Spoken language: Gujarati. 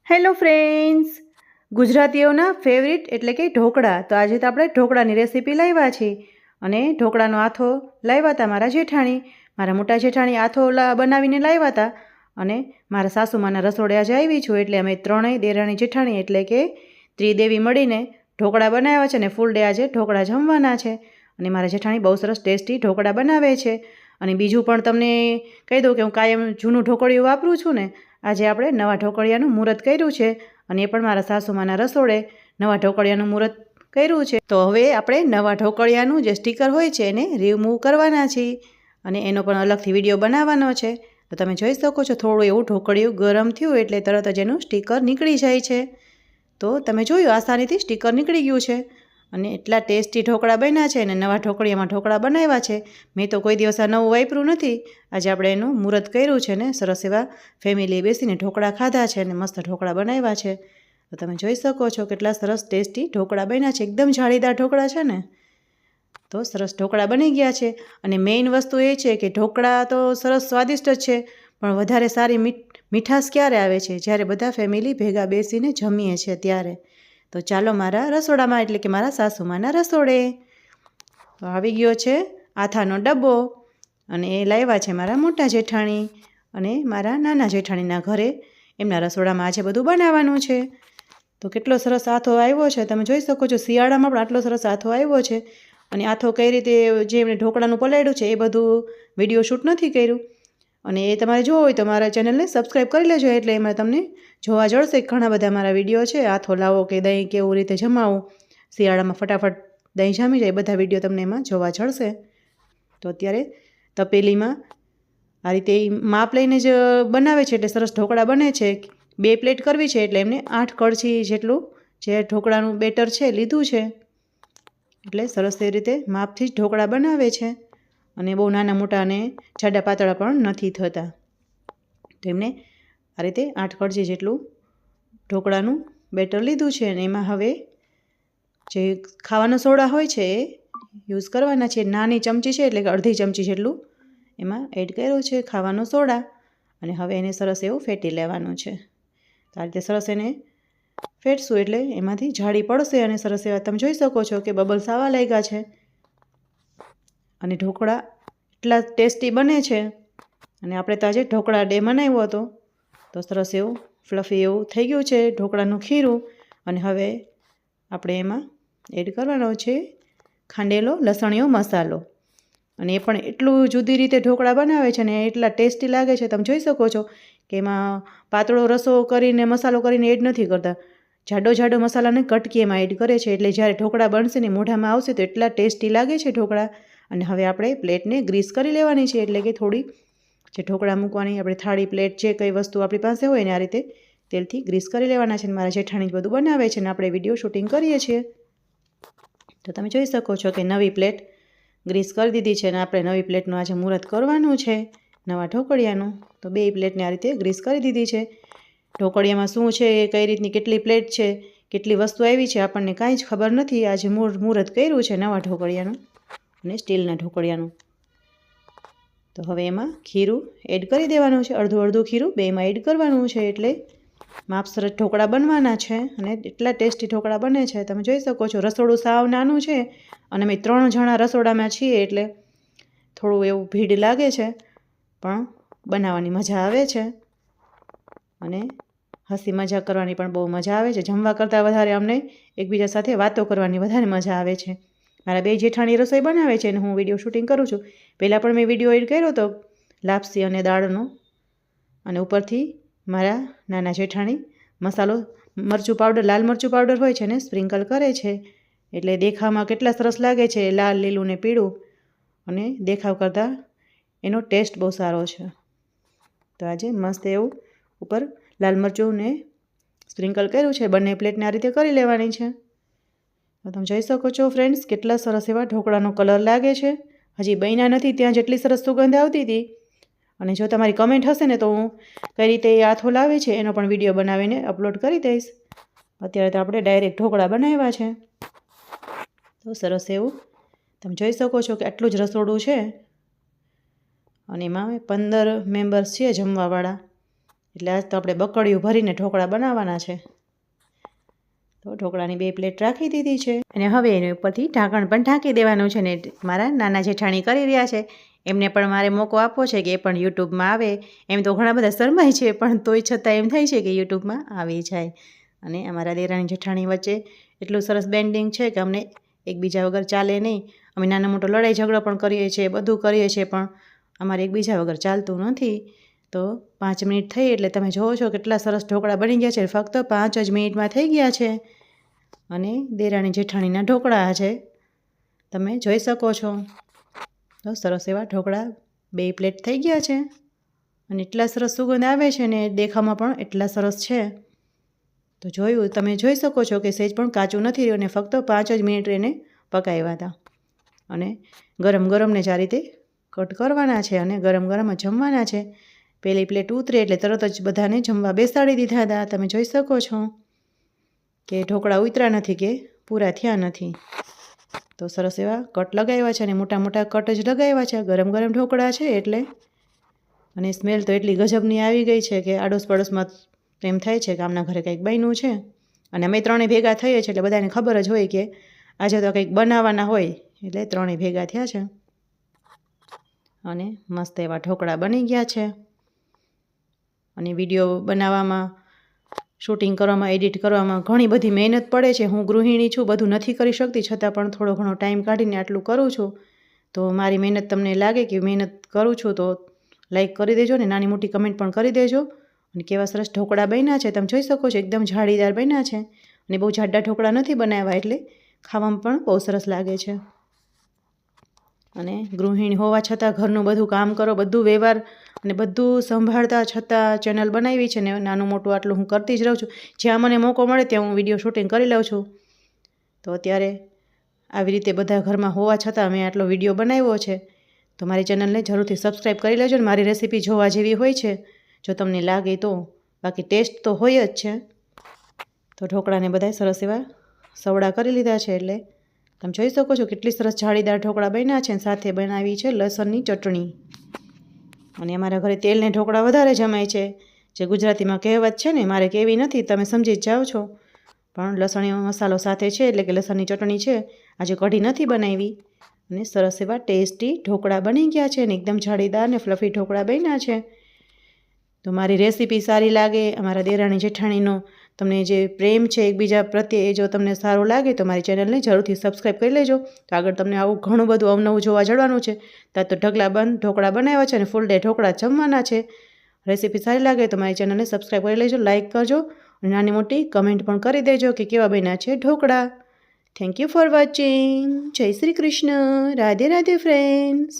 હેલો ફ્રેન્ડ્સ, ગુજરાતીઓના ફેવરિટ એટલે કે ઢોકળા. તો આજે તો આપણે ઢોકળાની રેસીપી લાવ્યા છીએ અને ઢોકળાનો આથો લાવ્યા હતા મારા જેઠાણી. મારા મોટા જેઠાણી આથો બનાવીને લાવ્યા હતા અને મારા સાસુમાના રસોડે આજે આવી છું, એટલે અમે ત્રણેય દેરાણી જેઠાણી એટલે કે ત્રિદેવી મળીને ઢોકળા બનાવ્યા છે અને ફૂલ ડે આજે ઢોકળા જમવાના છે. અને મારા જેઠાણી બહુ સરસ ટેસ્ટી ઢોકળા બનાવે છે. અને બીજું પણ તમને કહી દઉં કે હું કાયમ જૂનું ઢોકળિયું વાપરું છું ને, આજે આપણે નવા ઢોકળિયાનું મુહૂર્ત કર્યું છે અને એ પણ મારા સાસુમાના રસોડે નવા ઢોકળિયાનું મુહૂર્ત કર્યું છે. તો હવે આપણે નવા ઢોકળિયાનું જે સ્ટીકર હોય છે એને રિમૂવ કરવાના છીએ અને એનો પણ અલગથી વિડીયો બનાવવાનો છે. તો તમે જોઈ શકો છો થોડું એવું ઢોકળિયું ગરમ થયું એટલે તરત જ એનું સ્ટીકર નીકળી જાય છે. તો તમે જોયું આસાનીથી સ્ટીકર નીકળી ગયું છે અને એટલા ટેસ્ટી ઢોકળા બન્યા છે અને નવા ઢોકળિયામાં ઢોકળા બનાવ્યા છે. મેં તો કોઈ દિવસ આ નવું વાપર્યું નથી. આજે આપણે એનું મુહૂર્ત કર્યું છે ને સરસ એવા ફેમિલી બેસીને ઢોકળા ખાધા છે અને મસ્ત ઢોકળા બનાવ્યા છે. તો તમે જોઈ શકો છો કેટલા સરસ ટેસ્ટી ઢોકળા બન્યા છે. એકદમ જાળીદાર ઢોકળા છે ને, તો સરસ ઢોકળા બની ગયા છે. અને મેઇન વસ્તુ એ છે કે ઢોકળા તો સરસ સ્વાદિષ્ટ જ છે, પણ વધારે સારી મીઠાશ ક્યારે આવે છે? જ્યારે બધા ફેમિલી ભેગા બેસીને જમીએ છીએ ત્યારે. તો ચાલો મારા રસોડામાં એટલે કે મારા સાસુમાના રસોડે. તો આવી ગયો છે આથાનો ડબ્બો અને એ લાવ્યા છે મારા મોટા જેઠાણી અને મારા નાના જેઠાણીના ઘરે. એમના રસોડામાં આજે બધું બનાવવાનું છે. તો કેટલો સરસ આથો આવ્યો છે, તમે જોઈ શકો છો. શિયાળામાં પણ આટલો સરસ આથો આવ્યો છે. અને આથો કઈ રીતે જે એમણે ઢોકળાનું પલાળ્યું છે એ બધું વિડીયો શૂટ નથી કર્યું. અને એ તમારે જોવો હોય તો મારા ચેનલને સબસ્ક્રાઈબ કરી લેજો, એટલે એમાં તમને જોવા જળશે. ઘણા બધા મારા વિડીયો છે, આથો લાવો કે દહીં કેવું રીતે જમાવું, શિયાળામાં ફટાફટ દહીં જામી જાય, બધા વિડીયો તમને એમાં જોવા જળશે. તો અત્યારે તપેલીમાં આ રીતે માપ લઈને જ બનાવે છે એટલે સરસ ઢોકળા બને છે. 2 પ્લેટ કરવી છે એટલે એમને 8 કળશી જેટલું જે ઢોકળાનું બેટર છે લીધું છે. એટલે સરસ એ રીતે માપથી જ ઢોકળા બનાવે છે અને બહુ નાના મોટા અને જાડા પાતળા પણ નથી થતા. તો એમને આ રીતે 8 કળશી જેટલું ઢોકળાનું બેટર લીધું છે અને એમાં હવે જે ખાવાનો સોડા હોય છે એ યુઝ કરવાના છે. નાની ચમચી છે એટલે કે અડધી ચમચી જેટલું એમાં એડ કર્યો છે ખાવાનો સોડા અને હવે એને સરસ એવું ફેટી લેવાનું છે. તો આ રીતે સરસ એને ફેટશું એટલે એમાંથી જાળી પડશે અને સરસ એવા તમે જોઈ શકો છો કે બબલ્સ આવવા લાગ્યા છે. અને ઢોકળા એટલા ટેસ્ટી બને છે. અને આપણે તો આજે ઢોકળા ડે મનાવ્યો હતો, તો સરસ એવું ફ્લફી એવું થઈ ગયું છે ઢોકળાનું ખીરું. અને હવે આપણે એમાં એડ કરવાનો છે ખાંડેલો લસણીયો મસાલો. અને એ પણ એટલું જુદી રીતે ઢોકળા બનાવે છે ને એટલા ટેસ્ટી લાગે છે. તમે જોઈ શકો છો કે એમાં પાતળો રસો કરીને મસાલો કરીને એડ નથી કરતા, જાડો મસાલાને કટકી એમાં એડ કરે છે. એટલે જ્યારે ઢોકળા બનશે ને મોઢામાં આવશે તો એટલા ટેસ્ટી લાગે છે ઢોકળા. અને હવે આપણે પ્લેટને ગ્રીસ કરી લેવાની છે, એટલે કે થોડી જે ઢોકળા મૂકવાની આપણે થાળી પ્લેટ જે કઈ વસ્તુ આપણી પાસે હોય ને આ રીતે તેલથી ગ્રીસ કરી લેવાના છે. મારા જેઠાણી જ બધું બનાવે છે ને આપણે વિડીયો શૂટિંગ કરીએ છીએ. તો તમે જોઈ શકો છો કે નવી પ્લેટ ગ્રીસ કરી દીધી છે અને આપણે નવી પ્લેટનું આજે મુહૂર્ત કરવાનું છે નવા ઢોકળિયાનું. તો 2 પ્લેટને આ રીતે ગ્રીસ કરી દીધી છે. ઢોકળિયામાં શું છે, કઈ રીતની કેટલી પ્લેટ છે, કેટલી વસ્તુ આવી છે આપણને કાંઈ જ ખબર નથી. આજે મુહૂર્ત કર્યું છે નવા ઢોકળિયાનું અને સ્ટીલના ઢોકળિયાનું. તો હવે એમાં ખીરું એડ કરી દેવાનું છે. અડધું ખીરું બેમાં એડ કરવાનું છે એટલે માપસર ઢોકળા બનવાના છે અને એટલા ટેસ્ટી ઢોકળા બને છે. તમે જોઈ શકો છો રસોડું સાવ નાનું છે અને અમે 3 જણા રસોડામાં છીએ એટલે થોડું એવું ભીડ લાગે છે, પણ બનાવવાની મજા આવે છે અને હસી મજાક કરવાની પણ બહુ મજા આવે છે. જમવા કરતાં વધારે અમને એકબીજા સાથે વાતો કરવાની વધારે મજા આવે છે. મારા 2 જેઠાણી રસોઈ બનાવે છે અને હું વિડીયો શૂટિંગ કરું છું. પહેલાં પણ મેં વિડીયો એડ કર્યો હતો લાપસી અને દાળનો, અને ઉપરથી મારા નાના જેઠાણી મસાલો મરચું પાવડર, લાલ મરચું પાવડર હોય છે ને સ્પ્રિંકલ કરે છે. એટલે દેખાવમાં કેટલા સરસ લાગે છે, લાલ લીલું ને પીળું, અને દેખાવ કરતાં એનો ટેસ્ટ બહુ સારો છે. તો આજે મસ્ત એવું ઉપર લાલ મરચું ને સ્પ્રિંકલ કર્યું છે. બંને પ્લેટને આ રીતે કરી લેવાની છે. તો તમે જોઈ શકો છો ફ્રેન્ડ્સ કેટલા સરસ એવા ઢોકળાનો કલર લાગે છે. હજી બન્યા નથી ત્યાં જેટલી સરસ સુગંધ આવતી હતી. અને જો તમારી કમેન્ટ હશે ને તો હું કઈ રીતે એ આથો લાવે છે એનો પણ વિડીયો બનાવીને અપલોડ કરી દઈશ. અત્યારે તો આપણે ડાયરેક્ટ ઢોકળા બનાવ્યા છે. તો સરસ એવું તમે જોઈ શકો છો કે આટલું જ રસોડું છે અને એમાં 15 મેમ્બર્સ છે જમવાવાળા. એટલે આજ તો આપણે બકડીયું ભરીને ઢોકળા બનાવવાના છે. તો ઢોકળાની 2 પ્લેટ રાખી દીધી છે અને હવે એની ઉપરથી ઢાંકણ પણ ઢાંકી દેવાનું છે. ને મારા નાના જેઠાણી કરી રહ્યા છે, એમને પણ મારે મોકો આપવો છે કે એ પણ યુટ્યુબમાં આવે. એમ તો ઘણા બધા શરમાય છે, પણ તોય છતાં એમ થાય છે કે યુટ્યુબમાં આવી જાય. અને અમારા દેરાણી જેઠાણી વચ્ચે એટલું સરસ બેન્ડિંગ છે કે અમને એકબીજા વગર ચાલે નહીં. અમે નાનો મોટો લડાઈ ઝઘડો પણ કરીએ છીએ, બધું કરીએ છીએ, પણ અમારે એકબીજા વગર ચાલતું નથી. તો 5 મિનિટ થઈ એટલે તમે જોવો છો કેટલા સરસ ઢોકળા બની ગયા છે. ફક્ત 5 જ મિનિટમાં થઈ ગયા છે. અને દેરાણી જેઠાણીના ઢોકળા છે, તમે જોઈ શકો છો. તો સરસ એવા ઢોકળા 2 પ્લેટ થઈ ગયા છે અને એટલા સરસ સુગંધ આવે છે ને દેખાવમાં પણ એટલા સરસ છે. તો તમે જોઈ શકો છો કે સહેજ પણ કાચું નથી રહ્યું અને ફક્ત 5 જ મિનિટ એને પકાવ્યા હતા. અને ગરમ ગરમને જ આ રીતે કટ કરવાના છે અને ગરમ ગરમ જ જમવાના છે. પહેલી પ્લેટ ઉતરે એટલે તરત જ બધાને જમવા બેસાડી દીધા હતા. તમે જોઈ શકો છો કે ઢોકળા ઉતર્યા નથી કે પૂરા થયા નથી. તો સરસ એવા કટ લગાવ્યા છે અને મોટા મોટા કટ જ લગાવ્યા છે. ગરમ ગરમ ઢોકળા છે એટલે. અને સ્મેલ તો એટલી ગજબની આવી ગઈ છે કે આડોશ પડોશમાં એમ થાય છે કે આમના ઘરે કંઈક બન્યું છે. અને અમે ત્રણેય ભેગા થઈએ છીએ એટલે બધાને ખબર જ હોય કે આજે તો કંઈક બનાવવાના હોય, એટલે ત્રણેય ભેગા થયા છે. અને મસ્ત એવા ઢોકળા બની ગયા છે. અને વિડીયો બનાવવામાં, શૂટિંગ કરવામાં, એડિટ કરવામાં ઘણી બધી મહેનત પડે છે. હું ગૃહિણી છું, બધું નથી કરી શકતી, છતાં પણ થોડો ઘણો ટાઈમ કાઢીને આટલું કરું છું. તો મારી મહેનત તમને લાગે કે મહેનત કરું છું તો લાઈક કરી દેજો ને નાની મોટી કમેન્ટ પણ કરી દેજો. અને કેવા સરસ ઢોકળા બન્યા છે તમે જોઈ શકો છો, એકદમ જાળીદાર બન્યા છે. અને બહુ જાડા ઢોકળા નથી બનાવ્યા એટલે ખાવામાં પણ બહુ સરસ લાગે છે. અને ગૃહિણી હોવા છતાં ઘરનું બધું કામ કરો, બધું વ્યવહાર અને બધું સંભાળતા છતાં ચેનલ બનાવી છે ને નાનું મોટું આટલું હું કરતી જ રહું છું. જ્યાં મને મોકો મળે ત્યાં હું વિડીયો શૂટિંગ કરી લઉં છું. તો અત્યારે આવી રીતે બધા ઘરમાં હોવા છતાં મેં આટલો વિડીયો બનાવ્યો છે. તો મારી ચેનલને જરૂરથી સબસ્ક્રાઈબ કરી લેજો ને મારી રેસીપી જોવા જેવી હોય છે જો તમને લાગે તો. બાકી ટેસ્ટ તો હોય જ છે. તો ઢોકળાને બધા સરસ એવા સવડા કરી લીધા છે એટલે તમે જોઈ શકો છો કેટલી સરસ જાળીદાર ઢોકળા બન્યા છે. સાથે બનાવી છે લસણની ચટણી. અને અમારા ઘરે તેલને ઢોકળા વધારે જમાય છે. જે ગુજરાતીમાં કહેવત છે ને, મારે કહેવી નથી, તમે સમજી જ જાઓ છો. પણ લસણીયો મસાલો સાથે છે એટલે કે લસણની ચટણી છે. આજે કઢી નથી બનાવી. અને સરસ એવા ટેસ્ટી ઢોકળા બની ગયા છે અને એકદમ જાળીદાર ને ફ્લફી ઢોકળા બન્યા છે. તો મારી રેસીપી સારી લાગે, અમારા દેરાણી જેઠાણીનો તમને જે પ્રેમ છે એકબીજા પ્રત્યે, એ જો તમને સારું લાગે તો મારી ચેનલને જરૂરથી સબસ્ક્રાઈબ કરી લેજો. તો આગળ તમને આવું ઘણું બધું અવનવું જોવા જળવાનું છે. ત્યાં તો ઢોકળા બનાવ્યા છે અને ફૂલ ડે ઢોકળા જમવાના છે. રેસીપી સારી લાગે તો મારી ચેનલને સબસ્ક્રાઈબ કરી લેજો, લાઇક કરજો અને નાની મોટી કમેન્ટ પણ કરી દેજો કે કેવા બન્યા છે dhokla. Thank you for watching. જય શ્રી કૃષ્ણ. રાધે રાધે ફ્રેન્ડ્સ.